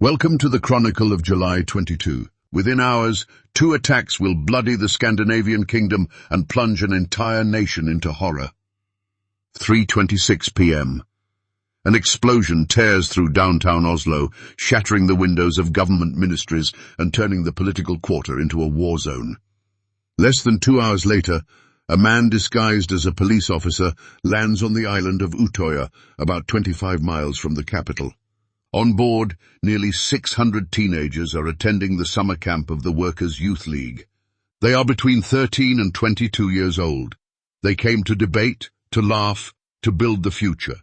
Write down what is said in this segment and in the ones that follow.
Welcome to the Chronicle of July 22. Within hours, 2 attacks will bloody the Scandinavian kingdom and plunge an entire nation into horror. 3:26 p.m. An explosion tears through downtown Oslo, shattering the windows of government ministries and turning the political quarter into a war zone. Less than 2 hours later, a man disguised as a police officer lands on the island of Utøya, about 25 miles from the capital. On board, nearly 600 teenagers are attending the summer camp of the Workers' Youth League. They are between 13 and 22 years old. They came to debate, to laugh, to build the future.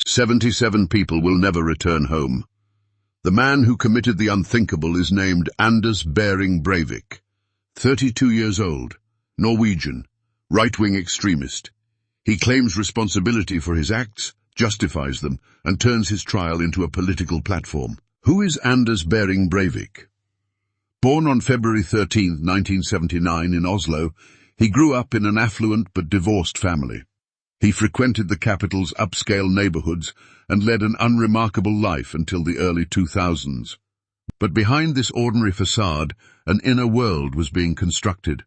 77 people will never return home. The man who committed the unthinkable is named Anders Behring Breivik. 32 years old, Norwegian, right-wing extremist. He claims responsibility for his acts, justifies them, and turns his trial into a political platform. Who is Anders Behring Breivik? Born on February 13, 1979 in Oslo, he grew up in an affluent but divorced family. He frequented the capital's upscale neighborhoods and led an unremarkable life until the early 2000s. But behind this ordinary facade, an inner world was being constructed.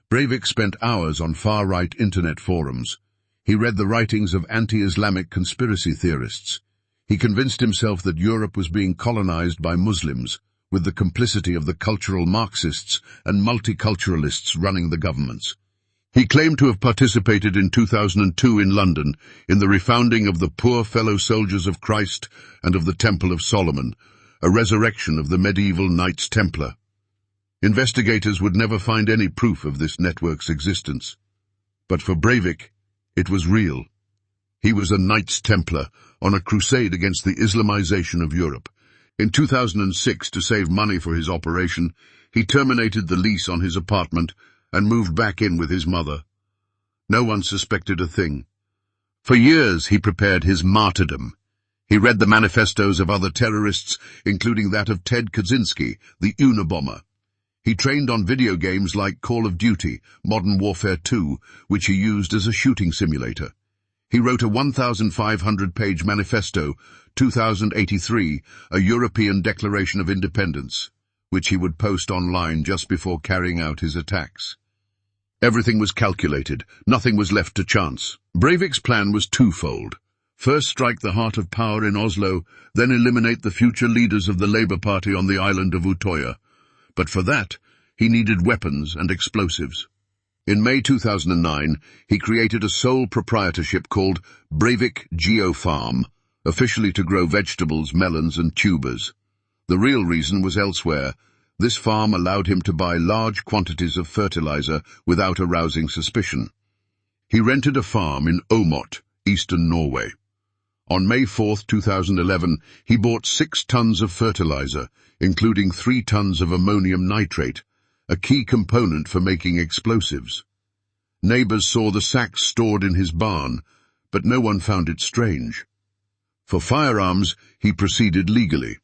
Breivik spent hours on far-right internet forums. He read the writings of anti-Islamic conspiracy theorists. He convinced himself that Europe was being colonized by Muslims, with the complicity of the cultural Marxists and multiculturalists running the governments. He claimed to have participated in 2002 in London in the refounding of the Poor Fellow Soldiers of Christ and of the Temple of Solomon, a resurrection of the medieval Knights Templar. Investigators would never find any proof of this network's existence. But for Breivik, it was real. He was a Knights Templar on a crusade against the Islamization of Europe. In 2006, to save money for his operation, he terminated the lease on his apartment and moved back in with his mother. No one suspected a thing. For years he prepared his martyrdom. He read the manifestos of other terrorists, including that of Ted Kaczynski, the Unabomber. He trained on video games like Call of Duty, Modern Warfare 2, which he used as a shooting simulator. He wrote a 1,500-page manifesto, 2083, a European Declaration of Independence, which he would post online just before carrying out his attacks. Everything was calculated. Nothing was left to chance. Breivik's plan was twofold. First, strike the heart of power in Oslo, then eliminate the future leaders of the Labour Party on the island of Utøya. But for that, he needed weapons and explosives. In May 2009, he created a sole proprietorship called Breivik Geofarm, officially to grow vegetables, melons and tubers. The real reason was elsewhere. This farm allowed him to buy large quantities of fertilizer without arousing suspicion. He rented a farm in Åmot, eastern Norway. On May 4, 2011, he bought 6 tons of fertilizer, including 3 tons of ammonium nitrate, a key component for making explosives. Neighbors saw the sacks stored in his barn, but no one found it strange. For firearms, he proceeded legally.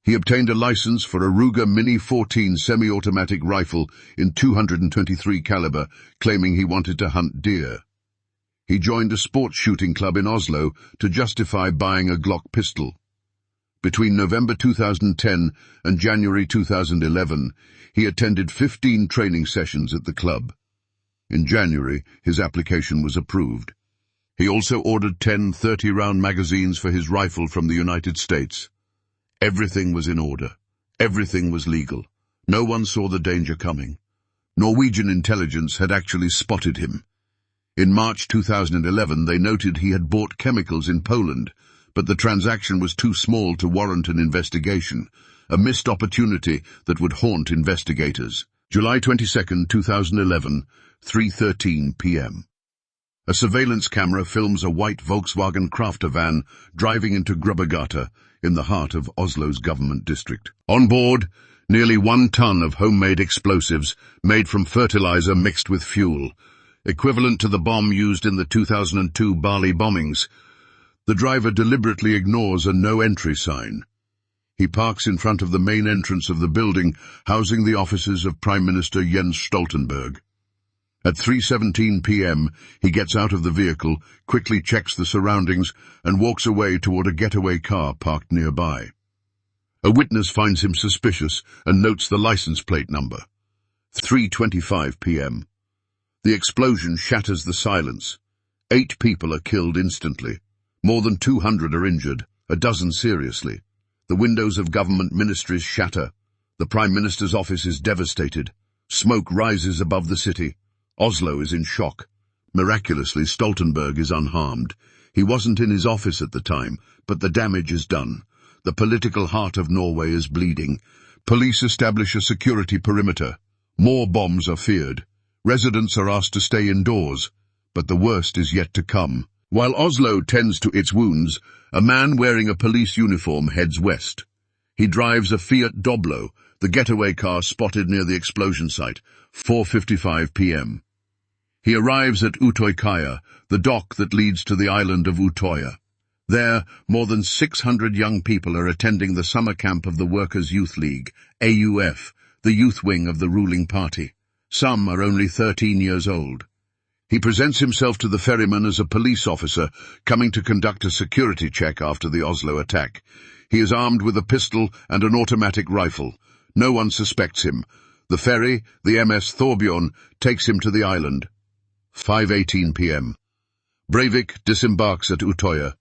He obtained a license for a Ruger Mini 14 semi-automatic rifle in .223 caliber, claiming he wanted to hunt deer. He joined a sports shooting club in Oslo to justify buying a Glock pistol. Between November 2010 and January 2011, he attended 15 training sessions at the club. In January, his application was approved. He also ordered 10 30-round magazines for his rifle from the United States. Everything was in order. Everything was legal. No one saw the danger coming. Norwegian intelligence had actually spotted him. In March 2011, they noted he had bought chemicals in Poland, but the transaction was too small to warrant an investigation, a missed opportunity that would haunt investigators. July 22, 2011, 3:13 p.m. A surveillance camera films a white Volkswagen Crafter van driving into Grubbegata in the heart of Oslo's government district. On board, nearly 1 ton of homemade explosives made from fertilizer mixed with fuel, equivalent to the bomb used in the 2002 Bali bombings. The driver deliberately ignores a no-entry sign. He parks in front of the main entrance of the building, housing the offices of Prime Minister Jens Stoltenberg. At 3:17 p.m., he gets out of the vehicle, quickly checks the surroundings, and walks away toward a getaway car parked nearby. A witness finds him suspicious and notes the license plate number. 3:25 p.m. The explosion shatters the silence. 8 people are killed instantly. More than 200 are injured, a dozen seriously. The windows of government ministries shatter. The Prime Minister's office is devastated. Smoke rises above the city. Oslo is in shock. Miraculously, Stoltenberg is unharmed. He wasn't in his office at the time, but the damage is done. The political heart of Norway is bleeding. Police establish a security perimeter. More bombs are feared. Residents are asked to stay indoors, but the worst is yet to come. While Oslo tends to its wounds, a man wearing a police uniform heads west. He drives a Fiat Doblo, the getaway car spotted near the explosion site, 4:55 p.m. He arrives at Utøya, the dock that leads to the island of Utøya. There, more than 600 young people are attending the summer camp of the Workers' Youth League, AUF, the youth wing of the ruling party. Some are only 13 years old. He presents himself to the ferryman as a police officer coming to conduct a security check after the Oslo attack. He is armed with a pistol and an automatic rifle. No one suspects him. The ferry, the MS Thorbjorn, takes him to the island. 5:18 p.m. Breivik disembarks at Utøya.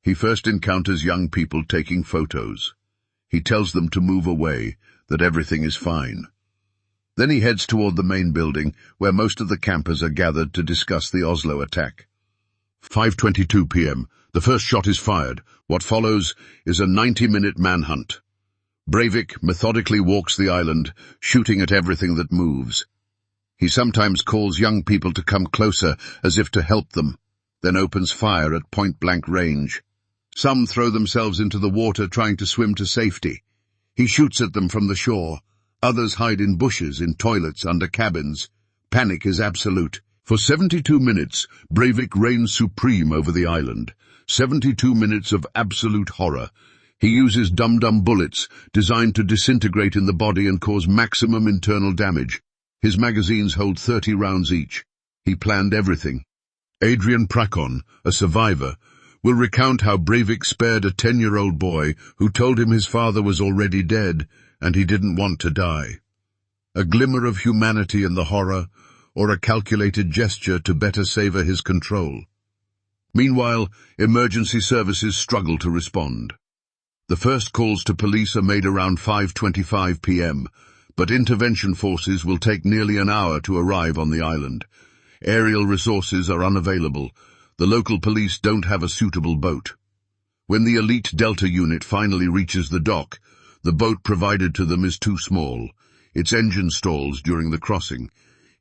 He first encounters young people taking photos. He tells them to move away, that everything is fine. Then he heads toward the main building, where most of the campers are gathered to discuss the Oslo attack. 5:22 p.m. The first shot is fired. What follows is a 90-minute manhunt. Breivik methodically walks the island, shooting at everything that moves. He sometimes calls young people to come closer as if to help them, then opens fire at point-blank range. Some throw themselves into the water trying to swim to safety. He shoots at them from the shore. Others hide in bushes, in toilets, under cabins. Panic is absolute. For 72 minutes, Breivik reigns supreme over the island. 72 minutes of absolute horror. He uses dum-dum bullets designed to disintegrate in the body and cause maximum internal damage. His magazines hold 30 rounds each. He planned everything. Adrian Prakon, a survivor, will recount how Breivik spared a 10-year-old boy who told him his father was already dead and he didn't want to die. A glimmer of humanity in the horror, or a calculated gesture to better savor his control. Meanwhile, emergency services struggle to respond. The first calls to police are made around 5:25 p.m., but intervention forces will take nearly an hour to arrive on the island. Aerial resources are unavailable. The local police don't have a suitable boat. When the elite Delta unit finally reaches the dock, the boat provided to them is too small. Its engine stalls during the crossing.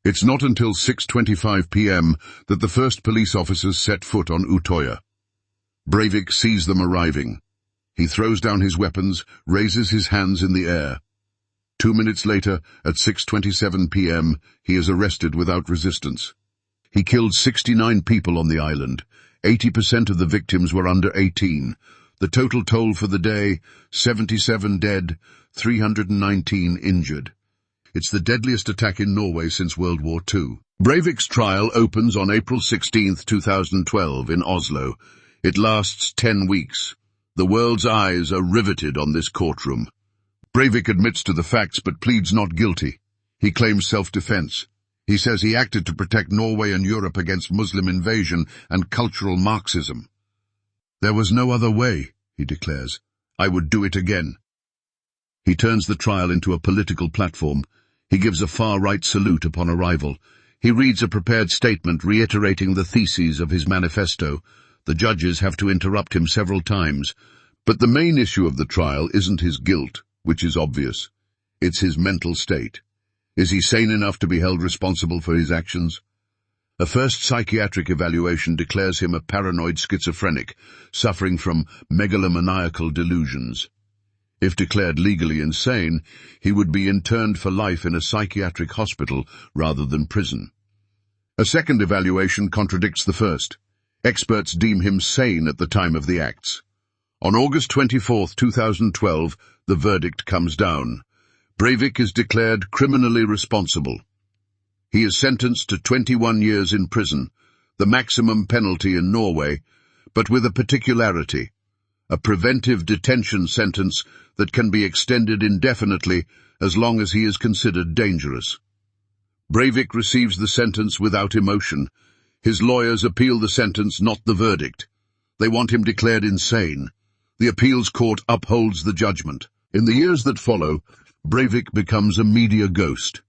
It's not until 6:25 p.m. that the first police officers set foot on Utøya. Breivik sees them arriving. He throws down his weapons, raises his hands in the air. 2 minutes later, at 6:27 p.m., he is arrested without resistance. He killed 69 people on the island. 80% of the victims were under 18. The total toll for the day, 77 dead, 319 injured. It's the deadliest attack in Norway since World War II. Breivik's trial opens on April 16, 2012, in Oslo. It lasts 10 weeks. The world's eyes are riveted on this courtroom. Breivik admits to the facts but pleads not guilty. He claims self-defense. He says he acted to protect Norway and Europe against Muslim invasion and cultural Marxism. There was no other way, he declares. I would do it again. He turns the trial into a political platform. He gives a far-right salute upon arrival. He reads a prepared statement reiterating the theses of his manifesto. The judges have to interrupt him several times. But the main issue of the trial isn't his guilt, which is obvious. It's his mental state. Is he sane enough to be held responsible for his actions? A first psychiatric evaluation declares him a paranoid schizophrenic, suffering from megalomaniacal delusions. If declared legally insane, he would be interned for life in a psychiatric hospital rather than prison. A second evaluation contradicts the first. Experts deem him sane at the time of the acts. On August 24, 2012, the verdict comes down. Breivik is declared criminally responsible. He is sentenced to 21 years in prison, the maximum penalty in Norway, but with a particularity. a preventive detention sentence that can be extended indefinitely as long as he is considered dangerous. Breivik receives the sentence without emotion. His lawyers appeal the sentence, not the verdict. They want him declared insane. The appeals court upholds the judgment. In the years that follow, Breivik becomes a media ghost.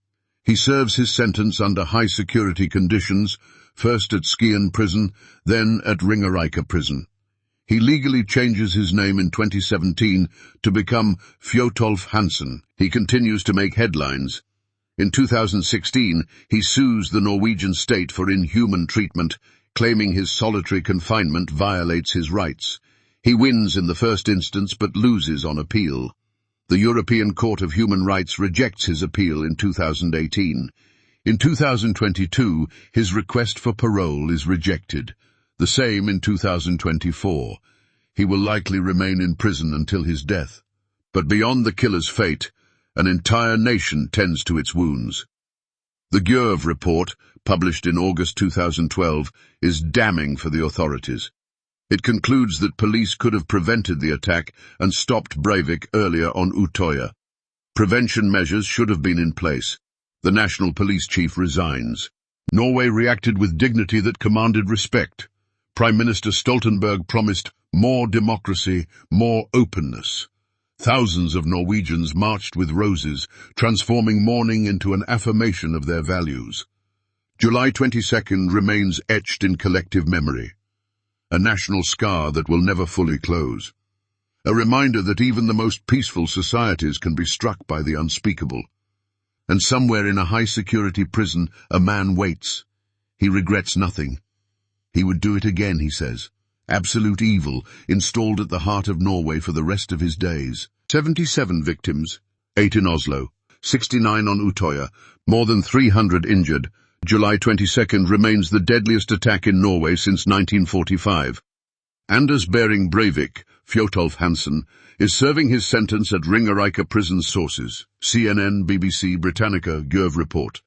He serves his sentence under high-security conditions, first at Skien prison, then at Ringerike prison. He legally changes his name in 2017 to become Fjotolf Hansen. He continues to make headlines. In 2016, he sues the Norwegian state for inhuman treatment, claiming his solitary confinement violates his rights. He wins in the first instance but loses on appeal. The European Court of Human Rights rejects his appeal in 2018. In 2022, his request for parole is rejected. The same in 2024. He will likely remain in prison until his death. But beyond the killer's fate, an entire nation tends to its wounds. The Gjørv report, published in August 2012, is damning for the authorities. It concludes that police could have prevented the attack and stopped Breivik earlier on Utøya. Prevention measures should have been in place. The national police chief resigns. Norway reacted with dignity that commanded respect. Prime Minister Stoltenberg promised more democracy, more openness. Thousands of Norwegians marched with roses, transforming mourning into an affirmation of their values. July 22nd remains etched in collective memory, a national scar that will never fully close. A reminder that even the most peaceful societies can be struck by the unspeakable. And somewhere in a high-security prison, a man waits. He regrets nothing. He would do it again, he says. Absolute evil, installed at the heart of Norway for the rest of his days. 77 victims, 8 in Oslo, 69 on Utøya, more than 300 injured. July 22nd remains the deadliest attack in Norway since 1945. Anders Behring Breivik, Fjotolf Hansen, is serving his sentence at Ringerike prison. Sources: CNN, BBC, Britannica, Gjørv report.